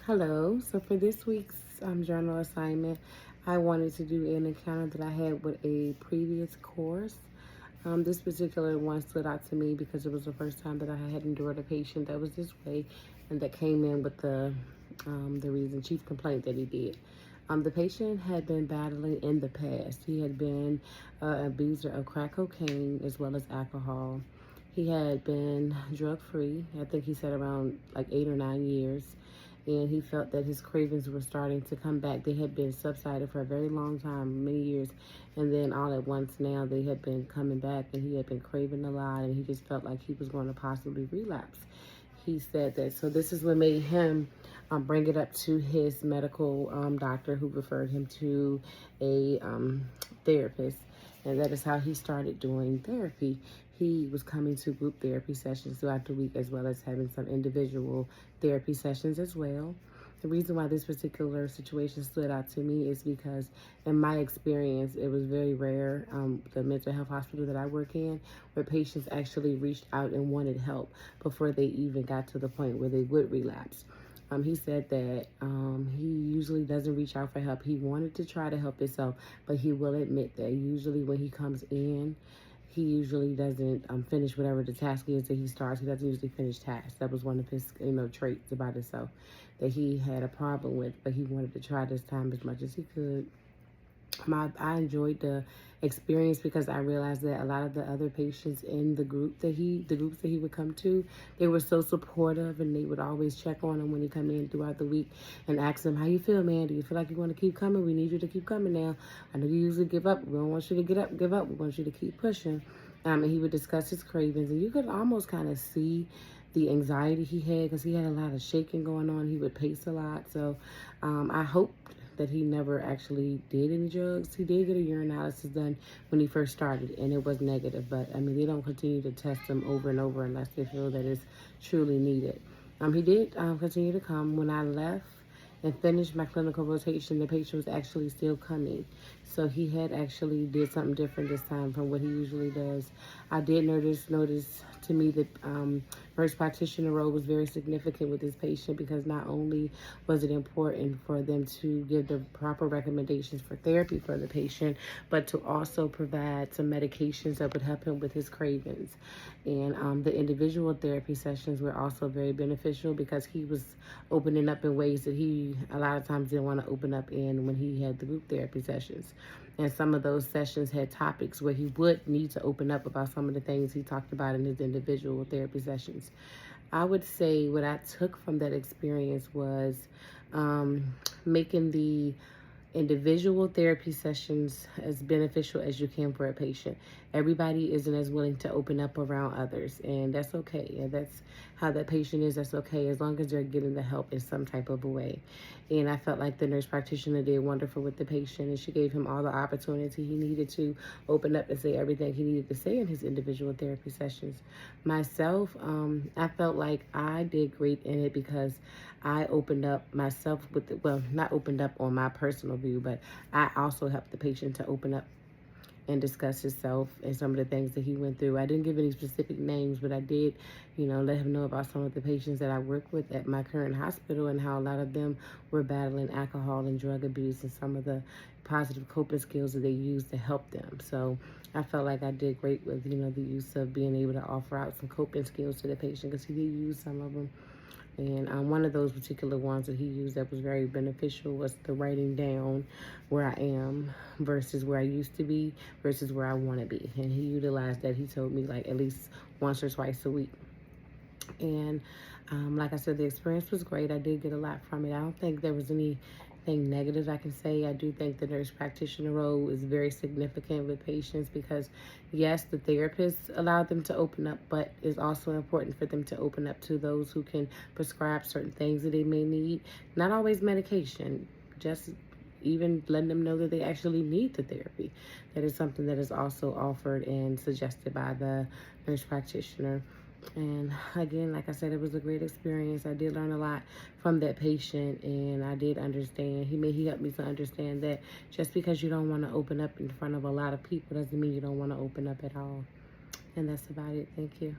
Hello. So for this week's journal assignment, I wanted to do an encounter that I had with a previous course. This particular one stood out to me because it was the first time that I had endured a patient that was this way and that came in with the reason chief complaint that he did. The patient had been battling in the past. He had been an abuser of crack cocaine as well as alcohol. He had been drug free. I think he said around like 8 or 9 years. And he felt that his cravings were starting to come back. They had been subsided for a very long time, many years. And then all at once now they had been coming back and he had been craving a lot and he just felt like he was going to possibly relapse. He said that, so this is what made him bring it up to his medical doctor who referred him to a therapist. And that is how he started doing therapy. He was coming to group therapy sessions throughout the week as well as having some individual therapy sessions as well. The reason why this particular situation stood out to me is because in my experience, it was very rare, the mental health hospital that I work in, where patients actually reached out and wanted help before they even got to the point where they would relapse. He said that he usually doesn't reach out for help. He wanted to try to help himself, but he will admit that usually when he comes in, he usually doesn't finish whatever the task is that he starts. He doesn't usually finish tasks. That was one of his, traits about himself that he had a problem with, but he wanted to try this time as much as he could. I enjoyed the experience because I realized that a lot of the other patients in the groups that he would come to, they were so supportive and they would always check on him when he come in throughout the week and ask him, how you feel, man? Do you feel like you want to keep coming? We need you to keep coming now. I know you usually give up. We don't want you to give up. We want you to keep pushing. And he would discuss his cravings and you could almost kind of see the anxiety he had because he had a lot of shaking going on. He would pace a lot. So I hoped that he never actually did any drugs. He did get a urinalysis done when he first started, and it was negative. But, they don't continue to test him over and over unless they feel that it's truly needed. He did continue to come. When I left and finished my clinical rotation, the patient was actually still coming. So he had actually did something different this time from what he usually does. I did notice to me that nurse practitioner role was very significant with this patient because not only was it important for them to give the proper recommendations for therapy for the patient, but to also provide some medications that would help him with his cravings. And the individual therapy sessions were also very beneficial because he was opening up in ways that he a lot of times didn't want to open up in when he had the group therapy sessions. And some of those sessions had topics where he would need to open up about some of the things he talked about in his individual therapy sessions. I would say what I took from that experience was making the individual therapy sessions as beneficial as you can for a patient. Everybody isn't as willing to open up around others, and that's okay. And that's how that patient is. That's okay as long as they're getting the help in some type of a way. And I felt like the nurse practitioner did wonderful with the patient, and she gave him all the opportunity he needed to open up and say everything he needed to say in his individual therapy sessions. Myself, I felt like I did great in it because I opened up myself with, not opened up on my personal view, but I also helped the patient to open up and discuss himself and some of the things that he went through. I didn't give any specific names, but I did, let him know about some of the patients that I work with at my current hospital and how a lot of them were battling alcohol and drug abuse and some of the positive coping skills that they use to help them. So I felt like I did great with, the use of being able to offer out some coping skills to the patient because he did use some of them. And one of those particular ones that he used that was very beneficial was the writing down where I am versus where I used to be versus where I want to be. And he utilized that. He told me like at least once or twice a week. And like I said, the experience was great. I did get a lot from it. I don't think there was anything negative I can say. I do think the nurse practitioner role is very significant with patients because, yes, the therapists allow them to open up, but it's also important for them to open up to those who can prescribe certain things that they may need. Not always medication, just even letting them know that they actually need the therapy. That is something that is also offered and suggested by the nurse practitioner. And again, like I said, it was a great experience. I did learn a lot from that patient, and I did understand. He helped me to understand that just because you don't want to open up in front of a lot of people doesn't mean you don't want to open up at all. And that's about it. Thank you.